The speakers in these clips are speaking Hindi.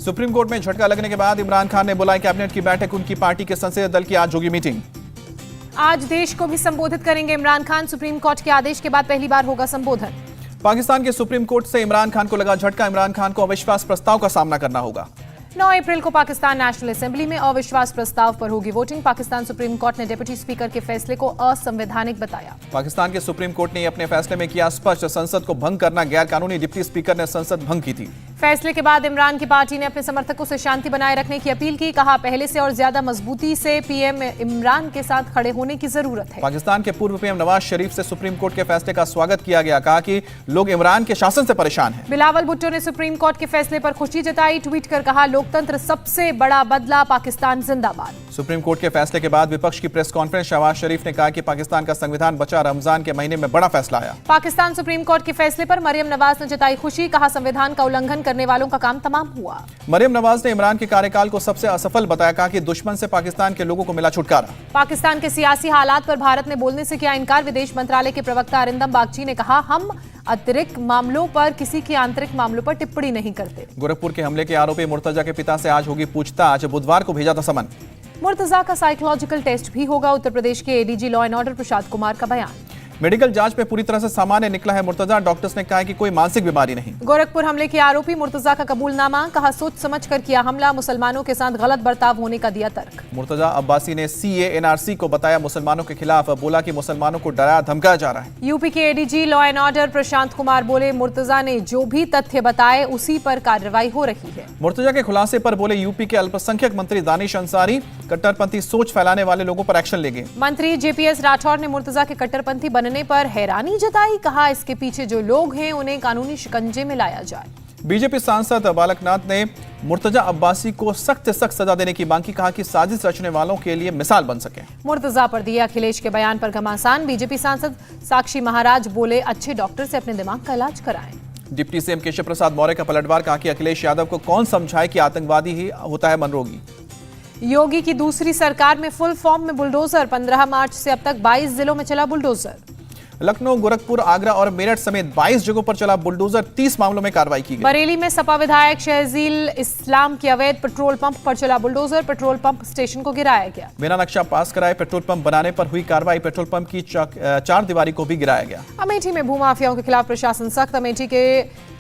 सुप्रीम कोर्ट में झटका लगने के बाद इमरान खान ने बुलाई कैबिनेट की बैठक। उनकी पार्टी के संसदीय दल की आज होगी मीटिंग। आज देश को भी संबोधित करेंगे इमरान खान। सुप्रीम कोर्ट के आदेश के बाद पहली बार होगा संबोधन। पाकिस्तान के सुप्रीम कोर्ट से इमरान खान को लगा झटका। इमरान खान को अविश्वास प्रस्ताव का सामना करना होगा। 9 अप्रैल को पाकिस्तान नेशनल असेंबली में अविश्वास प्रस्ताव पर होगी वोटिंग। पाकिस्तान सुप्रीम कोर्ट ने डिप्टी स्पीकर के फैसले को असंवैधानिक बताया। पाकिस्तान के सुप्रीम कोर्ट ने अपने फैसले में किया स्पष्ट, संसद को भंग करना गैर कानूनी। डिप्टी स्पीकर ने संसद भंग की थी। फैसले के बाद इमरान की पार्टी ने अपने समर्थकों से शांति बनाए रखने की अपील की। कहा, पहले से और ज्यादा मजबूती से पीएम इमरान के साथ खड़े होने की जरूरत है। पाकिस्तान के पूर्व पीएम नवाज शरीफ से सुप्रीम कोर्ट के फैसले का स्वागत किया गया। कहा कि लोग इमरान के शासन से परेशान हैं। बिलावल भुट्टो ने सुप्रीम कोर्ट के फैसले पर खुशी जताई। ट्वीट कर कहा, लोकतंत्र सबसे बड़ा बदला, पाकिस्तान जिंदाबाद। सुप्रीम कोर्ट के फैसले के बाद विपक्ष की प्रेस कॉन्फ्रेंस। शहबाज शरीफ ने कहा कि पाकिस्तान का संविधान बचा। रमजान के महीने में बड़ा फैसला आया। पाकिस्तान सुप्रीम कोर्ट के फैसले पर मरियम नवाज ने जताई खुशी। कहा, संविधान का उल्लंघन करने वालों का काम तमाम हुआ। मरियम नवाज ने इमरान के कार्यकाल को सबसे असफल बताया। कहा कि दुश्मन से पाकिस्तान के लोगों को मिला छुटकारा। पाकिस्तान के सियासी हालात पर भारत ने बोलने से किया इनकार। विदेश मंत्रालय के प्रवक्ता अरिंदम बागची ने कहा, हम अतिरिक्त मामलों पर, किसी के आंतरिक मामलों पर टिप्पणी नहीं करते। गोरखपुर के हमले के आरोपी मुर्तजा के पिता से आज होगी पूछताछ। बुधवार को भेजा था समन। मुर्तजा का साइकोलॉजिकल टेस्ट भी होगा। उत्तर प्रदेश के एडीजी लॉ एंड ऑर्डर प्रसाद कुमार का बयान। मेडिकल जांच में पूरी तरह से सामान्य निकला है मुर्तजा। डॉक्टर्स ने कहा है कि कोई मानसिक बीमारी नहीं। गोरखपुर हमले के आरोपी मुर्तजा का कबूलनामा। कहा, सोच समझ कर किया हमला। मुसलमानों के साथ गलत बर्ताव होने का दिया तर्क। मुर्तजा अब्बासी ने सीए एनआरसी को बताया मुसलमानों के खिलाफ। बोला कि मुसलमानों को डराया धमकाया जा रहा है। यूपी के ADG law and order Prashant Kumar बोले, मुर्तजा ने जो भी तथ्य बताए उसी पर कार्रवाई हो रही है। मुर्तजा के खुलासे पर बोले यूपी के अल्पसंख्यक मंत्री दानिश अंसारी, कट्टरपंथी सोच फैलाने वाले लोगों पर एक्शन लेंगे। मंत्री जेपीएस राठौर ने मुर्तजा के कट्टरपंथी बनने पर हैरानी जताई। कहा, इसके पीछे जो लोग हैं उन्हें कानूनी शिकंजे में लाया जाए। बीजेपी सांसद बालकनाथ ने मुर्तजा अब्बासी को सख्त से सख्त सजा देने की मांग की। कहा कि साजिश रचने वालों के लिए मिसाल बन सके। मुर्तजा पर दिए अखिलेश के बयान पर घमासान। बीजेपी सांसद साक्षी महाराज बोले, अच्छे डॉक्टर से अपने दिमाग का इलाज कराएं। डिप्टी सीएम केशव प्रसाद मौर्य का पलटवार। कहा कि अखिलेश यादव को कौन समझाए कि आतंकवादी ही होता है मनरोगी। योगी की दूसरी सरकार में फुल फॉर्म में बुलडोजर। 15 मार्च से अब तक 22 जिलों में चला बुलडोजर। लखनऊ, गोरखपुर, आगरा और मेरठ समेत 22 जगहों पर चला बुलडोजर। 30 मामलों में कार्रवाई की गई। बरेली में सपा विधायक शहजील इस्लाम के अवैध पेट्रोल पंप पर चला बुलडोजर। पेट्रोल पंप स्टेशन को गिराया गया। बिना नक्शा पास कराए पेट्रोल पंप बनाने पर हुई कार्रवाई। पेट्रोल पंप की चार दीवारी को भी गिराया गया। अमेठी में भूमाफियाओं के खिलाफ प्रशासन सख्त। अमेठी के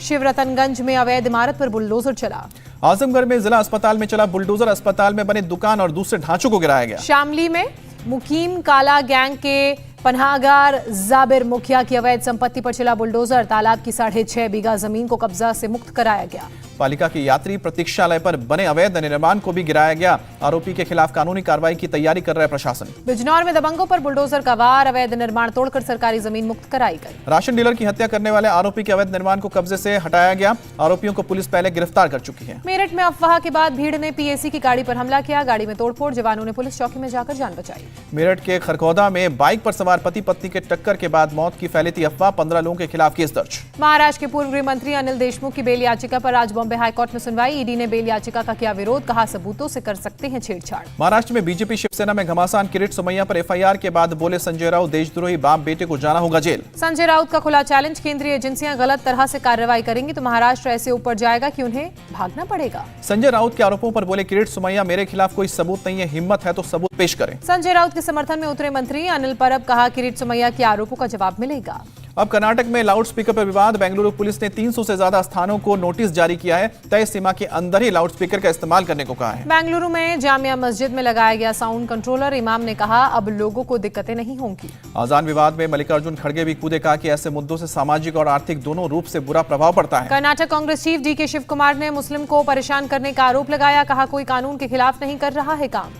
शिवरतनगंज में अवैध इमारत पर बुलडोजर चला। आजमगढ़ में जिला अस्पताल में चला बुलडोजर। अस्पताल में बने दुकान और दूसरे ढांचों को गिराया गया। शामली में मुकीम काला गैंग के पनाहगार जाबिर मुखिया की अवैध संपत्ति पर चला बुलडोजर। तालाब की 6.5 बीघा जमीन को कब्जा से मुक्त कराया गया। पालिका की यात्री प्रतीक्षालय पर बने अवैध निर्माण को भी गिराया गया। आरोपी के खिलाफ कानूनी कार्रवाई की तैयारी कर रहा है प्रशासन। बिजनौर में दबंगों पर बुलडोजर का वार। अवैध निर्माण तोड़कर सरकारी जमीन मुक्त कराई गई। राशन डीलर की हत्या करने वाले आरोपी के अवैध निर्माण को कब्जे से हटाया गया। आरोपियों को पुलिस पहले गिरफ्तार कर चुकी है। मेरठ में अफवाह के बाद भीड़ ने पीएसी की गाड़ी पर हमला किया। गाड़ी में तोड़फोड़। जवानों ने पुलिस चौकी में जाकर जान बचाई। मेरठ के खरखौदा में बाइक पर सवार पति पत्नी के टक्कर के बाद मौत की फैली थी अफवाह। 15 लोगों के खिलाफ केस दर्ज। महाराष्ट्र के पूर्व गृह मंत्री अनिल देशमुख की बेल याचिका पर आज बॉम्बे हाईकोर्ट में सुनवाई। ईडी ने बेल याचिका का किया विरोध। कहा, सबूतों से कर सकते हैं छेड़छाड़। महाराष्ट्र में बीजेपी शिवसेना में घमासान। किरीट सोमैया पर एफआईआर के बाद बोले संजय राउत, देशद्रोही बाप बेटे को जाना होगा जेल। संजय राउत का खुला चैलेंज। केंद्रीय एजेंसियां गलत तरह से कार्रवाई करेंगी तो महाराष्ट्र ऐसे ऊपर जाएगा कि उन्हें भागना पड़ेगा। संजय राउत के आरोपों पर बोले किरीट सोमैया, मेरे खिलाफ कोई सबूत नहीं है, हिम्मत है तो सबूत पेश करें। संजय राउत के समर्थन में उतरे मंत्री अनिल परब। कहा, किरीट सोमैया के आरोपों का जवाब मिलेगा। अब कर्नाटक में लाउडस्पीकर पर विवाद। बेंगलुरु पुलिस ने 300 से ज्यादा स्थानों को नोटिस जारी किया है। तय सीमा के अंदर ही लाउडस्पीकर का इस्तेमाल करने को कहा है। बेंगलुरु में जामिया मस्जिद में लगाया गया साउंड कंट्रोलर। इमाम ने कहा, अब लोगों को दिक्कतें नहीं होंगी। आजान विवाद में मल्लिकार्जुन खड़गे भी कूदे। कहा कि ऐसे मुद्दों से सामाजिक और आर्थिक दोनों रूप से बुरा प्रभाव पड़ता है। कर्नाटक कांग्रेस चीफ डीके शिव कुमार ने मुस्लिम को परेशान करने का आरोप लगाया। कहा, कोई कानून के खिलाफ नहीं कर रहा है काम।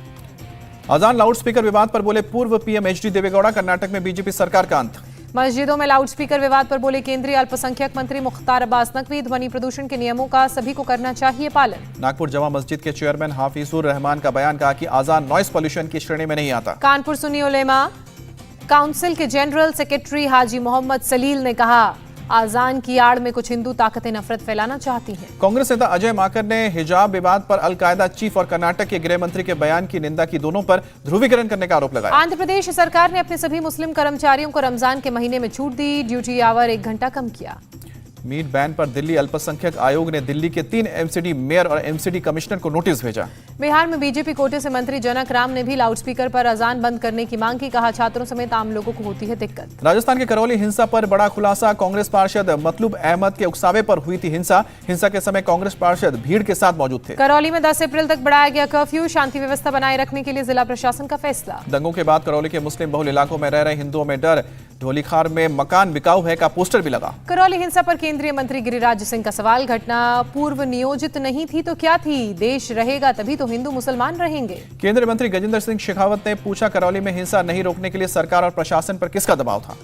आजान लाउडस्पीकर विवाद पर बोले पूर्व पीएम एचडी देवेगौड़ा, कर्नाटक में बीजेपी सरकार का अंत। मस्जिदों में लाउडस्पीकर विवाद पर बोले केंद्रीय अल्पसंख्यक मंत्री मुख्तार अब्बास नकवी। ध्वनि प्रदूषण के नियमों का सभी को करना चाहिए पालन। नागपुर जमा मस्जिद के चेयरमैन हाफिजुर रहमान का बयान। कहा कि आजान नॉइस पॉल्यूशन की श्रेणी में नहीं आता। कानपुर सुन्नी उलेमा काउंसिल के जनरल सेक्रेटरी हाजी मोहम्मद सलील ने कहा, आजान की आड़ में कुछ हिंदू ताकतें नफरत फैलाना चाहती हैं। कांग्रेस नेता अजय माकर ने हिजाब विवाद पर अलकायदा चीफ और कर्नाटक के गृह मंत्री के बयान की निंदा की। दोनों पर ध्रुवीकरण करने का आरोप लगाया। आंध्र प्रदेश सरकार ने अपने सभी मुस्लिम कर्मचारियों को रमजान के महीने में छूट दी। ड्यूटी आवर 1 घंटा कम किया। मीट बैन पर दिल्ली अल्पसंख्यक आयोग ने दिल्ली के 3 एमसीडी मेयर और एमसीडी कमिश्नर को नोटिस भेजा। बिहार में बीजेपी कोटे से मंत्री जनक राम ने भी लाउडस्पीकर पर अजान बंद करने की मांग की। कहा, छात्रों समेत आम लोगों को होती है दिक्कत। राजस्थान के करौली हिंसा पर बड़ा खुलासा। कांग्रेस पार्षद मतलूब अहमद के उकसावे पर हुई थी हिंसा के समय कांग्रेस पार्षद भीड़ के साथ मौजूद थे। करौली में 10 अप्रैल तक बढ़ाया गया कर्फ्यू। शांति व्यवस्था बनाए रखने के लिए जिला प्रशासन का फैसला। दंगों के बाद करौली के मुस्लिम बहुल इलाकों में रह रहे हिंदुओं में डर। ढोलीखार में मकान बिकाऊ है का पोस्टर भी लगा। करौली हिंसा पर केंद्रीय मंत्री गिरिराज सिंह का सवाल, घटना पूर्व नियोजित नहीं थी तो क्या थी? देश रहेगा तभी तो हिंदू मुसलमान रहेंगे। केंद्रीय मंत्री गजेंद्र सिंह शेखावत ने पूछा, करौली में हिंसा नहीं रोकने के लिए सरकार और प्रशासन पर किसका दबाव था?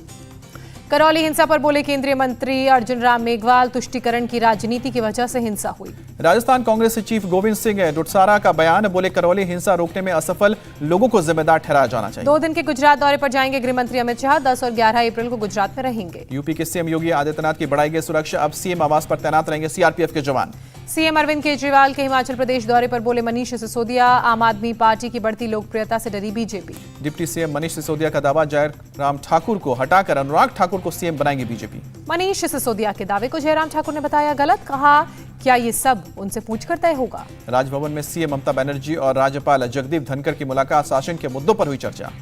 करौली हिंसा पर बोले केंद्रीय मंत्री अर्जुन राम मेघवाल, तुष्टीकरण की राजनीति की वजह से हिंसा हुई। राजस्थान कांग्रेस चीफ गोविंद सिंह डोटासरा का बयान, बोले करौली हिंसा रोकने में असफल लोगों को जिम्मेदार ठहराया जाना चाहिए। 2 दिन के गुजरात दौरे पर जाएंगे गृह मंत्री अमित शाह। 10 और 11 अप्रैल को गुजरात में रहेंगे। यूपी के सीएम योगी आदित्यनाथ की बढ़ाई गई सुरक्षा। अब सीएम आवास पर तैनात रहेंगे सीआरपीएफ के जवान। सीएम अरविंद केजरीवाल के हिमाचल प्रदेश दौरे पर बोले मनीष सिसोदिया, आम आदमी पार्टी की बढ़ती लोकप्रियता से डरी BJP. Deputy CM Manish Sisodia का दावा, जयराम ठाकुर को हटाकर अनुराग ठाकुर को सीएम बनाएंगे बीजेपी। मनीष सिसोदिया के दावे को जयराम ठाकुर ने बताया गलत। कहा, क्या ये सब उनसे पूछकर तय होगा? राजभवन में सीएम ममता बनर्जी और राज्यपाल जगदीप धनखड़ की मुलाकात। शासन के मुद्दों पर हुई चर्चा।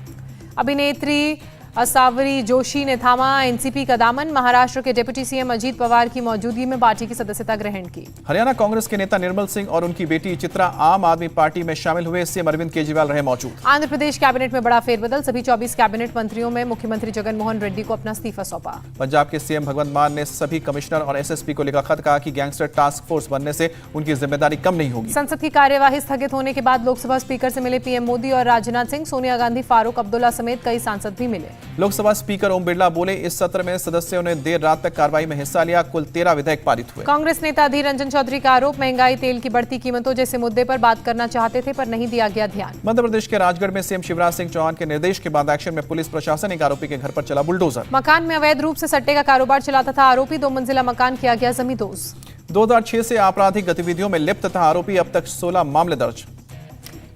अभिनेत्री असावरी जोशी ने थामा एनसीपी का दामन। महाराष्ट्र के डिप्टी सीएम अजीत पवार की मौजूदगी में पार्टी की सदस्यता ग्रहण की। हरियाणा कांग्रेस के नेता निर्मल सिंह और उनकी बेटी चित्रा आम आदमी पार्टी में शामिल हुए। सीएम अरविंद केजरीवाल रहे मौजूद। आंध्र प्रदेश कैबिनेट में बड़ा फेरबदल। सभी 24 कैबिनेट मंत्रियों में मुख्यमंत्री जगनमोहन रेड्डी को अपना इस्तीफा सौंपा। पंजाब के सीएम भगवंत मान ने सभी कमिश्नर और एसएसपी को लिखा खत। कहा कि गैंगस्टर टास्क फोर्स बनने से उनकी जिम्मेदारी कम नहीं होगी। संसद की कार्यवाही स्थगित होने के बाद लोकसभा स्पीकर से मिले पीएम मोदी और राजनाथ सिंह। सोनिया गांधी, फारूक अब्दुल्ला समेत कई सांसद भी मिले। लोकसभा स्पीकर ओम बिरला बोले, इस सत्र में सदस्यों ने देर रात तक कार्रवाई में हिस्सा लिया। कुल 13 विधेयक पारित हुए। कांग्रेस नेता अधीर रंजन चौधरी का आरोप, महंगाई, तेल की बढ़ती कीमतों जैसे मुद्दे पर बात करना चाहते थे पर नहीं दिया गया ध्यान। मध्य प्रदेश के राजगढ़ में सीएम शिवराज सिंह चौहान के निर्देश के बाद एक्शन में पुलिस प्रशासन। एक आरोपी के घर पर चला बुलडोजर। मकान में अवैध रूप से सट्टे का कारोबार चलाता था आरोपी। 2 मंजिला मकान किया गया जमींदोज। 2006 से आपराधिक गतिविधियों में लिप्त था आरोपी। अब तक 16 मामले दर्ज।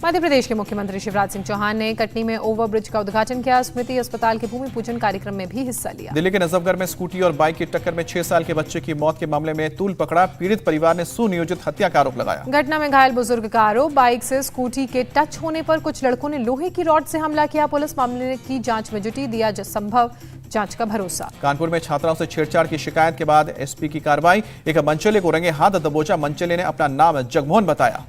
मध्य प्रदेश के मुख्यमंत्री शिवराज सिंह चौहान ने कटनी में ओवरब्रिज का उद्घाटन किया। स्मृति अस्पताल के भूमि पूजन कार्यक्रम में भी हिस्सा लिया। दिल्ली के नजफगढ़ में स्कूटी और बाइक की टक्कर में 6 साल के बच्चे की मौत के मामले में तूल पकड़ा। पीड़ित परिवार ने सुनियोजित हत्या का आरोप लगाया। घटना में घायल बुजुर्ग का आरोप, बाइक से स्कूटी के टच होने पर कुछ लड़कों ने लोहे की रॉड से हमला किया। पुलिस मामले की जांच में जुटी, दिया संभव जांच का भरोसा। कानपुर में छात्राओं से छेड़छाड़ की शिकायत के बाद एसपी की कार्रवाई। एक मनचले को रंगे हाथ दबोचा। मनचले ने अपना नाम जगमोहन बताया।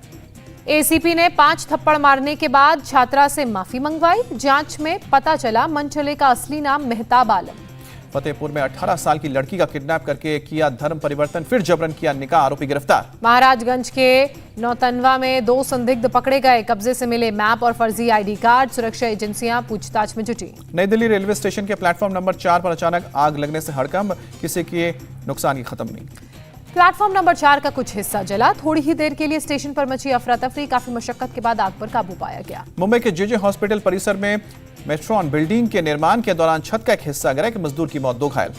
एसीपी ने 5 थप्पड़ मारने के बाद छात्रा से माफी मंगवाई। जांच में पता चला मनचले का असली नाम मेहताब आलम। फतेहपुर में 18 साल की लड़की का किडनैप करके किया धर्म परिवर्तन, फिर जबरन किया निकाह। आरोपी गिरफ्तार। महाराजगंज के नौतनवा में 2 संदिग्ध पकड़े गए। कब्जे से मिले मैप और फर्जी आईडी कार्ड। सुरक्षा एजेंसियां पूछताछ में जुटी। नई दिल्ली रेलवे स्टेशन के प्लेटफॉर्म नंबर 4 पर अचानक आग लगने से हड़कंप। किसी के नुकसान की खत्म नहीं। प्लेटफॉर्म नंबर 4 का कुछ हिस्सा जला। थोड़ी ही देर के लिए स्टेशन पर मची अफरा तफरी। काफी मशक्कत के बाद आग पर काबू पाया गया। मुंबई के जेजे हॉस्पिटल परिसर में मेट्रॉन बिल्डिंग के निर्माण के दौरान छत का एक हिस्सा गिरा। एक मजदूर की मौत, 2 घायल।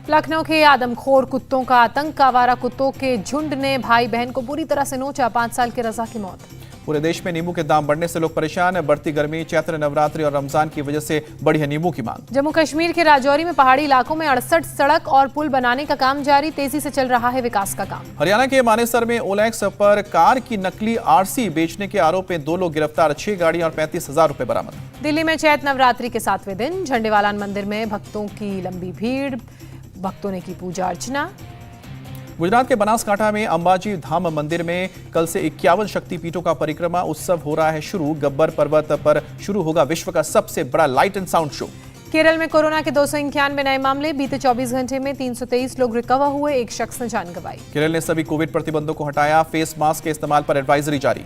लखनऊ के आदमखोर कुत्तों का आतंक। आवारा कुत्तों के झुंड ने भाई बहन को बुरी तरह से नोचा। 5 साल के रजा की मौत। पूरे देश में नींबू के दाम बढ़ने से लोग परेशान। बढ़ती गर्मी, चैत्र नवरात्रि और रमजान की वजह से बढ़ी है नींबू की मांग। जम्मू कश्मीर के राजौरी में पहाड़ी इलाकों में 68 सड़क और पुल बनाने का काम जारी। तेजी से चल रहा है विकास का काम। हरियाणा के मानेसर में ओलैक्स पर कार की नकली आरसी बेचने के आरोप में 2 लोग गिरफ्तार। 6 गाड़ियां और 35,000 रुपए बरामद। दिल्ली में चैत्र नवरात्रि के 7वें दिन झंडेवालान मंदिर में भक्तों की लंबी भीड़। भक्तों ने की पूजा अर्चना। गुजरात के बनासकांठा में अंबाजी धाम मंदिर में कल से 51 शक्तिपीठों का परिक्रमा उत्सव हो रहा है शुरू। गब्बर पर्वत पर शुरू होगा विश्व का सबसे बड़ा light and sound show. Kerala में कोरोना के 291 नए मामले। बीते 24 घंटे में 323 लोग रिकवर हुए। एक शख्स ने जान गंवाई। केरल ने सभी कोविड प्रतिबंधों को हटाया। फेस मास्क के इस्तेमाल पर एडवाइजरी जारी।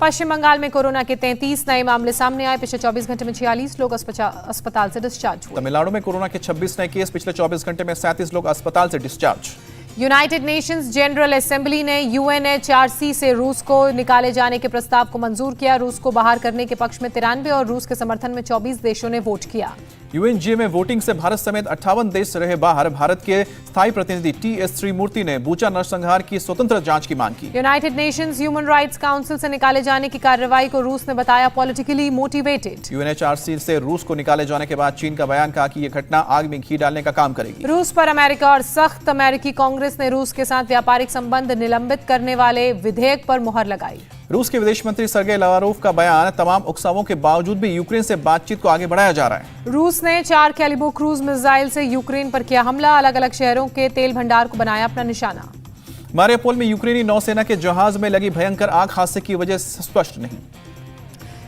पश्चिम बंगाल में कोरोना के 33 नए मामले सामने आए। पिछले 24 घंटे में 46 लोग अस्पताल से डिस्चार्ज हुए। तमिलनाडु में कोरोना के 26 नए केस। पिछले 24 घंटे में 37 लोग अस्पताल से discharge. United Nations general assembly ने यूएनएचआरसी से रूस को निकाले जाने के प्रस्ताव को मंजूर किया। रूस को बाहर करने के पक्ष में 93 और रूस के समर्थन में 24 देशों ने वोट किया। यूएनजीए में वोटिंग से भारत समेत 58 देश रहे बाहर। भारत के स्थायी प्रतिनिधि टी.एस. त्रिमूर्ति ने बूचा नरसंहार की स्वतंत्र जांच की मांग की। United Nations human rights council से निकाले जाने की कार्रवाई को रूस ने बताया पॉलिटिकली मोटिवेटेड। यूएनएचआरसी से रूस को निकाले जाने के बाद चीन का बयान, कहा कि यह घटना आग में घी डालने का काम करेगी। रूस पर अमेरिका और सख्त अमेरिकी कांग्रेस ने रूस के साथ व्यापारिक संबंध निलंबित करने वाले विधेयक पर मुहर लगाई। रूस के विदेश मंत्री सर्गेई लावरोव का बयान, तमाम उकसावों के बावजूद भी यूक्रेन से बातचीत को आगे बढ़ाया जा रहा है। रूस ने 4 कैलिबो क्रूज मिसाइल से यूक्रेन पर किया हमला, अलग अलग शहरों के तेल भंडार को बनाया अपना निशाना। मारिउपोल में यूक्रेनी नौसेना के जहाज में लगी भयंकर आग हादसे की वजह स्पष्ट नहीं।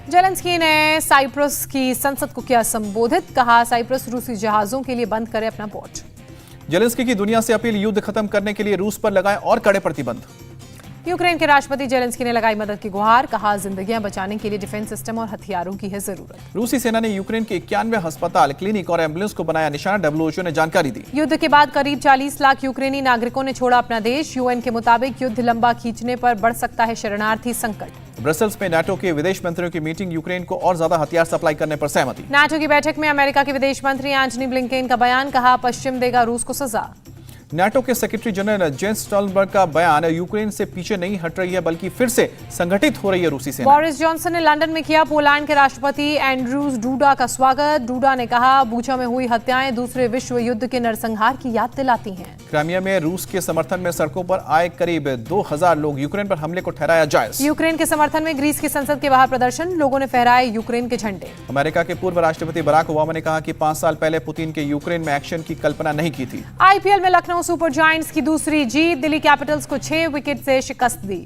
जेलेंस्की ने साइप्रस की संसद को किया संबोधित, कहा साइप्रस रूसी जहाजों के लिए बंद करे अपना पोर्ट। जेलेंस्की की दुनिया से अपील, युद्ध खत्म करने के लिए रूस पर लगाए और कड़े प्रतिबंध। यूक्रेन के राष्ट्रपति जेलेंस्की ने लगाई मदद की गुहार, कहा जिंदगियां बचाने के लिए डिफेंस सिस्टम और हथियारों की है जरूरत। रूसी सेना ने यूक्रेन के 91 अस्पताल, क्लिनिक और एम्बुलेंस को बनाया निशाना, WHO ने जानकारी दी। युद्ध के बाद करीब 40 लाख यूक्रेनी नागरिकों ने छोड़ा अपना देश। यूएन के मुताबिक युद्ध लंबा खींचने पर बढ़ सकता है शरणार्थी संकट। ब्रसेल्स में नाटो के विदेश मंत्रियों की मीटिंग, यूक्रेन को और ज्यादा हथियार सप्लाई करने पर सहमति। नाटो की बैठक में अमेरिका के विदेश मंत्री एंटनी ब्लिंकेन का बयान, कहा पश्चिम देगा रूस को सजा। नाटो के सेक्रेटरी जनरल जेंस स्टोल्टनबर्ग का बयान, यूक्रेन से पीछे नहीं हट रही है बल्कि फिर से संगठित हो रही है रूसी सेना। बोरिस जॉनसन ने लंदन में किया पोलैंड के राष्ट्रपति एंड्रूज डूडा का स्वागत। डूडा ने कहा बूचा में हुई हत्याएं दूसरे विश्व युद्ध के नरसंहार की याद दिलाती हैं। क्राइमिया में रूस के समर्थन में सड़कों पर आए करीब 2000 लोग, यूक्रेन पर हमले को ठहराया जायज। यूक्रेन के समर्थन में ग्रीस की संसद के बाहर प्रदर्शन, लोगों ने फहराए यूक्रेन के झंडे। अमेरिका के पूर्व राष्ट्रपति बराक ओबामा ने कहा कि 5 साल पहले पुतिन के यूक्रेन में एक्शन की कल्पना नहीं की थी। आईपीएल में लखनऊ सुपर जायंट्स की दूसरी जीत, दिल्ली कैपिटल्स को 6 विकेट से शिकस्त दी।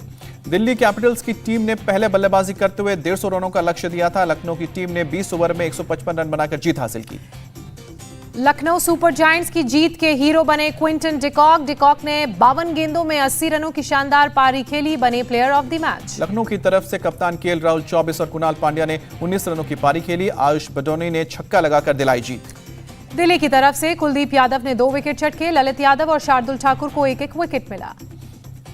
दिल्ली कैपिटल्स की टीम ने पहले बल्लेबाजी करते हुए 150 रनों का लक्ष्य दिया था। लखनऊ की टीम ने 20 ओवर में 155 रन बनाकर जीत हासिल की। लखनऊ सुपर जायंट्स की जीत के हीरो बने क्विंटन डिकॉक। डिकॉक ने 52 गेंदों में 80 रनों की शानदार पारी खेली, बने player of the match. Lucknow की तरफ से कप्तान केएल राहुल 24 और कुणाल पांड्या ने 19 रनों की पारी खेली। आयुष बडोनी ने छक्का लगाकर दिलाई जीत। दिल्ली की तरफ से कुलदीप यादव ने 2 विकेट चटके, ललित यादव और शार्दुल ठाकुर को 1-1 विकेट मिला।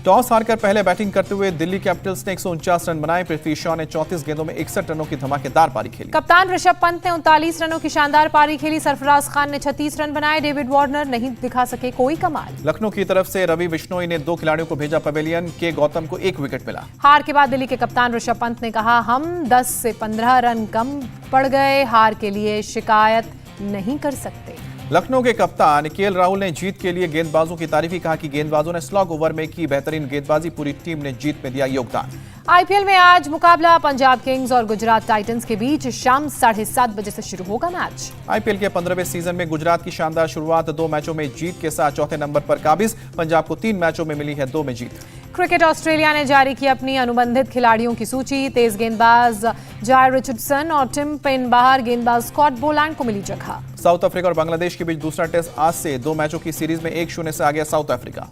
टॉस हारकर पहले बैटिंग करते हुए दिल्ली कैपिटल्स ने 149 रन बनाए। पृथ्वी शॉ ने 34 गेंदों में 61 रनों की धमाकेदार पारी खेली। कप्तान ऋषभ पंत ने 39 रनों की शानदार पारी खेली। सरफराज खान ने 36 रन बनाए। डेविड वार्नर नहीं दिखा सके कोई कमाल। लखनऊ की तरफ से रवि बिश्नोई ने 2 खिलाड़ियों को भेजा पवेलियन। के गौतम को 1 विकेट मिला। हार के बाद दिल्ली के कप्तान ऋषभ पंत ने कहा, हम 10 से 15 रन कम पड़ गए, हार के लिए शिकायत नहीं कर सकते। लखनऊ के कप्तान केएल राहुल ने जीत के लिए गेंदबाजों की तारीफ की, कहा कि गेंदबाजों ने स्लॉग ओवर में की बेहतरीन गेंदबाजी, पूरी टीम ने जीत में दिया योगदान। आईपीएल में आज मुकाबला पंजाब किंग्स और गुजरात टाइटंस के बीच, शाम 7:30 बजे से शुरू होगा मैच। आईपीएल के 15वें सीजन में गुजरात की शानदार शुरुआत, 2 मैचों में जीत के साथ चौथे नंबर पर काबिज। पंजाब को 3 मैचों में मिली है 2 में जीत। क्रिकेट ऑस्ट्रेलिया ने जारी की अपनी अनुबंधित खिलाड़ियों की सूची। तेज गेंदबाज जाय रिचर्डसन और टिम पेन बाहर, गेंदबाज स्कॉट बोलैंड को मिली जगह। साउथ अफ्रीका और बांग्लादेश के बीच दूसरा टेस्ट आज से, 2 मैचों की सीरीज में 1-0 से आ गया साउथ अफ्रीका।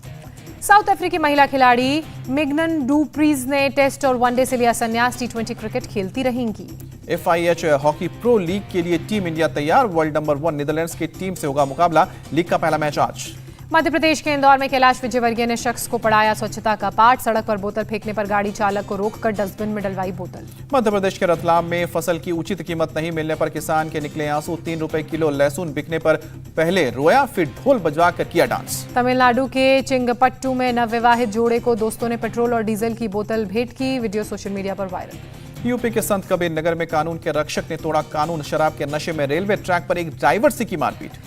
साउथ अफ्रीकी महिला खिलाड़ी मिगनन डुप्रीज ने टेस्ट और वनडे से लिया संन्यास, T20 क्रिकेट खेलती रहेंगी। FIH हॉकी प्रो लीग के लिए टीम इंडिया तैयार। वर्ल्ड नंबर 1 नीदरलैंड्स की टीम से होगा मुकाबला। लीग का पहला मैच आज। मध्य प्रदेश के इंदौर में कैलाश विजयवर्गीय ने शख्स को पढ़ाया स्वच्छता का पाठ। सड़क पर बोतल फेंकने पर गाड़ी चालक को रोककर डस्टबिन में डलवाई बोतल। मध्य प्रदेश के रतलाम में फसल की उचित कीमत नहीं मिलने पर किसान के निकले आंसू। 3 रुपए किलो लहसुन बिकने पर पहले रोया, फिर ढोल बजवाकर किया डांस। तमिलनाडु के चिंगपट्टू में नवविवाहित जोड़े को दोस्तों ने पेट्रोल और डीजल की बोतल भेंट की, वीडियो सोशल मीडिया पर वायरल। यूपी के संत कबीर नगर में कानून के रक्षक ने तोड़ा कानून। शराब के नशे में रेलवे ट्रैक पर एक ड्राइवर से की मारपीट।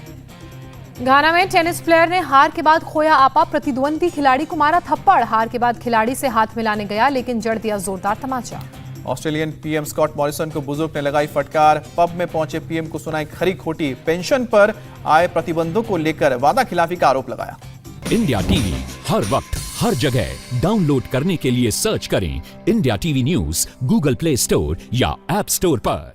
घाना में टेनिस प्लेयर ने हार के बाद खोया आपा, प्रतिद्वंदी खिलाड़ी को मारा थप्पड़। हार के बाद खिलाड़ी से हाथ मिलाने गया लेकिन जड़ दिया जोरदार तमाचा। ऑस्ट्रेलियन पीएम स्कॉट मॉरिसन को बुजुर्ग ने लगाई फटकार। पब में पहुंचे पीएम को सुनाई खरी खोटी। पेंशन पर आए प्रतिबंधों को लेकर वादा खिलाफी का आरोप लगाया। इंडिया टीवी हर वक्त हर जगह डाउनलोड करने के लिए सर्च करें India TV news Google play store या ऐप स्टोर पर।